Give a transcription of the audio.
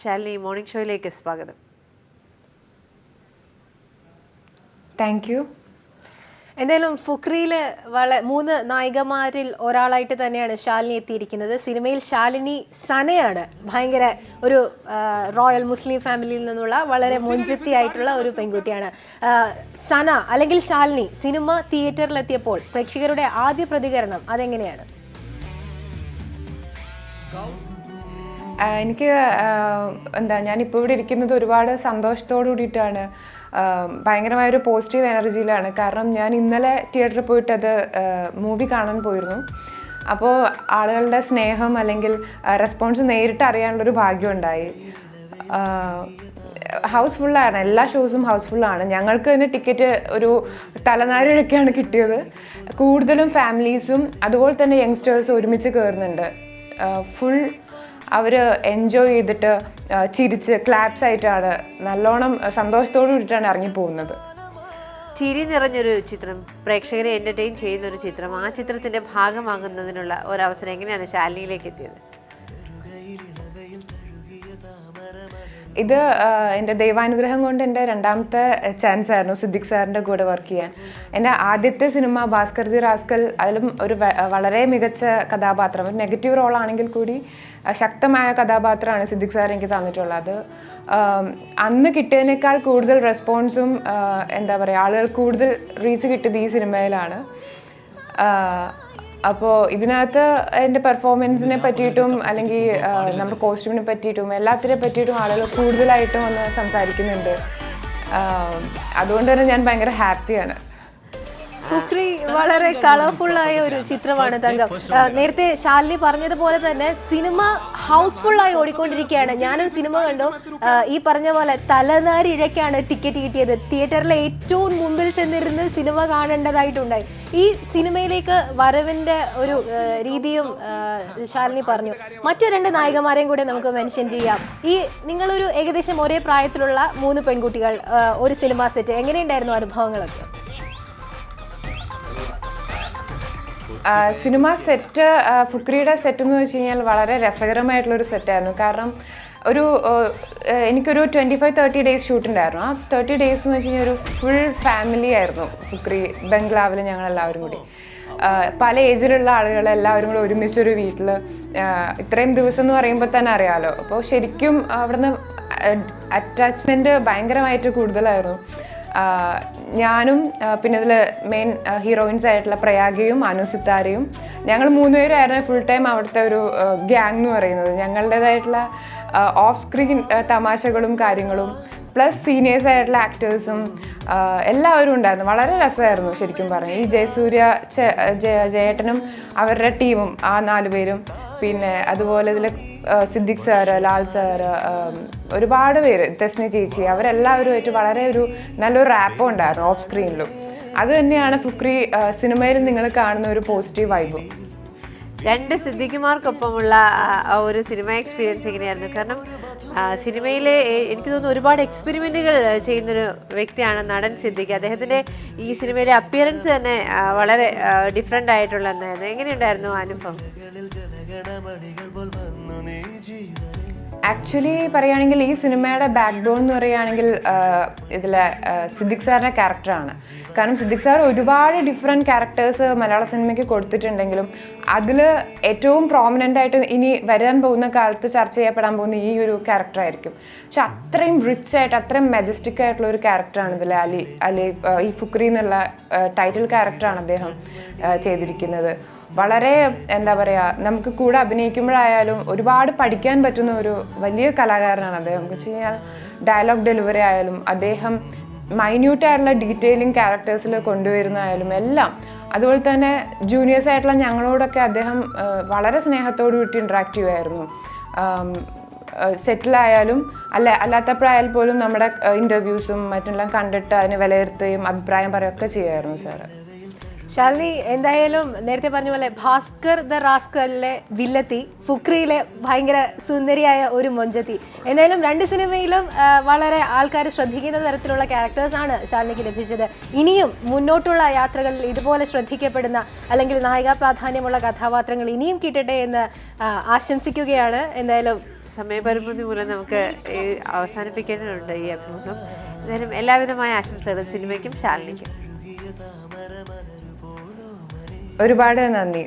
Shalini morning ഷോയിലേക്ക് സ്വാഗതം. Thank you. എന്തായാലും ഫുക്രിയിൽ 3 നായികമാരിൽ ഒരാളായിട്ട് തന്നെയാണ് ശാലിനി എത്തിയിരിക്കുന്നത്. സിനിമയിൽ ശാലിനി സനയാണ്. ഭയങ്കര ഒരു റോയൽ മുസ്ലിം ഫാമിലിയിൽ നിന്നുള്ള വളരെ മൊഞ്ചത്തിയായിട്ടുള്ള ഒരു പെൺകുട്ടിയാണ്. സന അല്ലെങ്കിൽ ശാലിനി സിനിമ തിയേറ്ററിലെത്തിയപ്പോൾ പ്രേക്ഷകരുടെ ആദ്യ പ്രതികരണം അതെങ്ങനെയാണ്? എനിക്ക് ഞാനിപ്പോൾ ഇവിടെ ഇരിക്കുന്നത് ഒരുപാട് സന്തോഷത്തോടു കൂടിയിട്ടാണ്. ഭയങ്കരമായൊരു പോസിറ്റീവ് എനർജിയിലാണ്. കാരണം ഞാൻ ഇന്നലെ തിയേറ്ററിൽ പോയിട്ട് അത് മൂവി കാണാൻ പോയിരുന്നു. അപ്പോൾ ആളുകളുടെ സ്നേഹം അല്ലെങ്കിൽ റെസ്പോൺസ് നേരിട്ട് അറിയാനുള്ളൊരു ഭാഗ്യമുണ്ടായി. ഹൗസ്ഫുള്ളാണ്, എല്ലാ ഷോസും ഹൗസ്ഫുള്ളാണ്. ഞങ്ങൾക്ക് തന്നെ ടിക്കറ്റ് ഒരു തലനാരിഴൊക്കെയാണ് കിട്ടിയത്. കൂടുതലും ഫാമിലീസും അതുപോലെ തന്നെ യങ്സ്റ്റേഴ്സും ഒരുമിച്ച് കയറുന്നുണ്ട്. ഫുൾ അവർ എൻജോയ് ചെയ്തിട്ട് ചിരിച്ച് ക്ലാപ്സ് ആയിട്ടാണ് നല്ലോണം സന്തോഷത്തോടു കൂടിയിട്ടാണ് ഇറങ്ങിപ്പോകുന്നത്. ചിരി നിറഞ്ഞൊരു ചിത്രം, പ്രേക്ഷകരെ എൻ്റർടൈൻ ചെയ്യുന്നൊരു ചിത്രം, ആ ചിത്രത്തിൻ്റെ ഭാഗമാകുന്നതിനുള്ള ഒരവസരം എങ്ങനെയാണ് ശാലിനിയിലേക്ക് എത്തിയത്? ഇത് എൻ്റെ ദൈവാനുഗ്രഹം കൊണ്ട് എൻ്റെ 2ാമത്തെ ചാൻസ് ആയിരുന്നു സിദ്ദിഖ് സാറിൻ്റെ കൂടെ വർക്ക് ചെയ്യാൻ. എൻ്റെ ആദ്യത്തെ സിനിമ ഭാസ്കർ ദി റാസ്കൽ, അതിലും ഒരു വളരെ മികച്ച കഥാപാത്രം, ഒരു നെഗറ്റീവ് റോളാണെങ്കിൽ കൂടി ശക്തമായ കഥാപാത്രമാണ് സിദ്ദിഖ് സാർ എനിക്ക് തന്നിട്ടുള്ളത്. അന്ന് കിട്ടിയതിനേക്കാൾ കൂടുതൽ റെസ്പോൺസും ആളുകൾ കൂടുതൽ റീച്ച് കിട്ടിയത് ഈ സിനിമയിലാണ്. അപ്പോൾ ഇതിനകത്ത് എൻ്റെ പെർഫോമൻസിനെ പറ്റിയിട്ടും അല്ലെങ്കിൽ നമ്മുടെ കോസ്റ്റ്യൂമിനെ പറ്റിയിട്ടും എല്ലാത്തിനെ പറ്റിയിട്ടും ആളുകൾ കൂടുതലായിട്ടും വന്ന് സംസാരിക്കുന്നുണ്ട്. അതുകൊണ്ട് തന്നെ ഞാൻ ഭയങ്കര ഹാപ്പിയാണ്. ഫുക്രി വളരെ കളർഫുള്ളായ ഒരു ചിത്രമാണ് തങ്കം. നേരത്തെ ശാലിനി പറഞ്ഞതുപോലെ തന്നെ സിനിമ ഹൗസ്ഫുള്ളായി ഓടിക്കൊണ്ടിരിക്കുകയാണ്. ഞാനൊരു സിനിമ കണ്ടു, ഈ പറഞ്ഞ പോലെ തലനാരിഴയ്ക്കാണ് ടിക്കറ്റ് കിട്ടിയത്. തിയേറ്ററിലെ ഏറ്റവും മുമ്പിൽ ചെന്നിരുന്ന് സിനിമ കാണേണ്ടതായിട്ടുണ്ടായി. ഈ സിനിമയിലേക്ക് വരവിൻ്റെ ഒരു രീതിയും ശാലിനി പറഞ്ഞു. മറ്റു 2 നായികമാരെയും കൂടെ നമുക്ക് മെൻഷൻ ചെയ്യാം. ഈ നിങ്ങളൊരു ഏകദേശം ഒരേ പ്രായത്തിലുള്ള 3 പെൺകുട്ടികൾ, ഒരു സിനിമ സെറ്റ്, എങ്ങനെയുണ്ടായിരുന്നു അനുഭവങ്ങളൊക്കെ? സിനിമ സെറ്റ്, ഫുക്രിയുടെ സെറ്റ് എന്ന് വെച്ച് കഴിഞ്ഞാൽ വളരെ രസകരമായിട്ടുള്ളൊരു സെറ്റായിരുന്നു. കാരണം എനിക്കൊരു 25-30 ഡേയ്സ് ഷൂട്ടുണ്ടായിരുന്നു. ആ 30 ഡേയ്സ് എന്ന് വെച്ച് കഴിഞ്ഞാൽ ഒരു ഫുൾ ഫാമിലി ആയിരുന്നു ഫുക്രി ബംഗ്ലാവിൽ. ഞങ്ങളെല്ലാവരും കൂടി പല ഏജിലുള്ള ആളുകളെല്ലാവരും കൂടി ഒരുമിച്ചൊരു വീട്ടിൽ ഇത്രയും ദിവസം എന്ന് പറയുമ്പോൾ തന്നെ അറിയാമല്ലോ. അപ്പോൾ ശരിക്കും അവിടുന്ന് അറ്റാച്ച്മെൻറ്റ് ഭയങ്കരമായിട്ട് കൂടുതലായിരുന്നു. ഞാനും പിന്നെ ഇതിൽ മെയിൻ ഹീറോയിൻസ് ആയിട്ടുള്ള പ്രയാഗയും അനുസിത്താരയും ഞങ്ങൾ 3 പേരായിരുന്നു ഫുൾ ടൈം അവിടുത്തെ ഒരു ഗ്യാങ് എന്ന് പറയുന്നത്. ഞങ്ങളുടേതായിട്ടുള്ള ഓഫ് സ്ക്രീൻ തമാശകളും കാര്യങ്ങളും പ്ലസ് സീനിയേഴ്സ് ആയിട്ടുള്ള ആക്ടേഴ്സും എല്ലാവരും ഉണ്ടായിരുന്നു. വളരെ രസമായിരുന്നു ശരിക്കും പറഞ്ഞു. ഈ ജയസൂര്യ ജയേട്ടനും അവരുടെ ടീമും ആ 4 പേരും, പിന്നെ അതുപോലെ ഇതിൽ സിദ്ദിഖ് സാറ്, ലാൽ സാറ്, ഒരുപാട് പേര്, തെസ്നി ചേച്ചി, അവരെല്ലാവരുമായിട്ട് വളരെ നല്ലൊരു റാപ്പും ഉണ്ടായിരുന്നു ഓഫ് സ്ക്രീനിലും. അത് തന്നെയാണ് ഫുക്രി സിനിമയിൽ നിങ്ങൾ കാണുന്ന ഒരു പോസിറ്റീവ് വൈബും. 2 സിദ്ദിഖുമാർക്കൊപ്പമുള്ള ഒരു സിനിമ എക്സ്പീരിയൻസ് എങ്ങനെയായിരുന്നു? കാരണം സിനിമയിലെ എനിക്ക് തോന്നുന്നു ഒരുപാട് എക്സ്പെരിമെൻറ്റുകൾ ചെയ്യുന്നൊരു വ്യക്തിയാണ് നടൻ സിദ്ദിഖ്. അദ്ദേഹത്തിൻ്റെ ഈ സിനിമയിലെ അപ്പിയറൻസ് തന്നെ വളരെ ഡിഫറെൻ്റ് ആയിട്ടുള്ളതായിരുന്നു. എങ്ങനെയുണ്ടായിരുന്നു അനുഭവം? ആക്ച്വലി പറയുകയാണെങ്കിൽ ഈ സിനിമയുടെ ബാക്ക് ബോൺ എന്ന് പറയുകയാണെങ്കിൽ ഇതിലെ സിദ്ദിഖ് സാറിൻ്റെ ക്യാരക്ടറാണ്. കാരണം സിദ്ദിഖ് സാർ ഒരുപാട് ഡിഫറെൻറ്റ് ക്യാരക്ടേഴ്സ് മലയാള സിനിമയ്ക്ക് കൊടുത്തിട്ടുണ്ടെങ്കിലും അതിൽ ഏറ്റവും പ്രോമിനൻ്റ് ആയിട്ട് ഇനി വരാൻ പോകുന്ന കാലത്ത് ചർച്ച ചെയ്യപ്പെടാൻ പോകുന്ന ഈ ഒരു ക്യാരക്ടറായിരിക്കും. പക്ഷെ അത്രയും റിച്ച് ആയിട്ട് അത്രയും മെജസ്റ്റിക് ആയിട്ടുള്ള ഒരു ക്യാരക്ടറാണ് ഇതിൽ അലി ഈ ഫുക്രി എന്നുള്ള ടൈറ്റിൽ ക്യാരക്ടറാണ് അദ്ദേഹം ചെയ്തിരിക്കുന്നത്. വളരെ നമുക്ക് കൂടെ അഭിനയിക്കുമ്പോഴായാലും ഒരുപാട് പഠിക്കാൻ പറ്റുന്ന ഒരു വലിയ കലാകാരനാണ് അദ്ദേഹം. എന്ന് വെച്ച് കഴിഞ്ഞാൽ ഡയലോഗ് ഡെലിവറി ആയാലും അദ്ദേഹം മൈന്യൂട്ടായിട്ടുള്ള ഡീറ്റെയിലിംഗ് ക്യാരക്ടേഴ്സിൽ കൊണ്ടുവരുന്നതായാലും എല്ലാം. അതുപോലെ തന്നെ ജൂനിയേഴ്സ് ആയിട്ടുള്ള ഞങ്ങളോടൊക്കെ അദ്ദേഹം വളരെ സ്നേഹത്തോടു കൂടി ഇൻട്രാക്ട് ചെയ്യുമായിരുന്നു. സെറ്റിലായാലും അല്ലാത്തപ്പോഴായാൽ പോലും നമ്മുടെ ഇൻ്റർവ്യൂസും മറ്റെല്ലാം കണ്ടിട്ട് അതിനെ വിലയിരുത്തുകയും അഭിപ്രായം പറയുകയൊക്കെ ചെയ്യുമായിരുന്നു സാറ്. ശാലിനി, എന്തായാലും നേരത്തെ പറഞ്ഞ പോലെ ഭാസ്കർ ദ റാസ്കലിലെ വില്ലത്തി, ഫുക്രിയിലെ ഭയങ്കര സുന്ദരിയായ ഒരു മൊഞ്ചത്തി, എന്തായാലും 2 സിനിമയിലും വളരെ ആൾക്കാർ ശ്രദ്ധിക്കുന്ന തരത്തിലുള്ള ക്യാരക്ടേഴ്സാണ് ശാലിനിക്ക് ലഭിച്ചത്. ഇനിയും മുന്നോട്ടുള്ള യാത്രകളിൽ ഇതുപോലെ ശ്രദ്ധിക്കപ്പെടുന്ന അല്ലെങ്കിൽ നായികാ പ്രാധാന്യമുള്ള കഥാപാത്രങ്ങൾ ഇനിയും കിട്ടട്ടെ എന്ന് ആശംസിക്കുകയാണ്. എന്തായാലും സമയപരിമിതി മൂലം നമുക്ക് അവസാനിപ്പിക്കേണ്ടതുണ്ട് ഈ അഭിമുഖം. എന്തായാലും എല്ലാവിധമായ ആശംസകളും സിനിമയ്ക്കും ശാലിനിക്കും. ഒരുപാട് നന്ദി.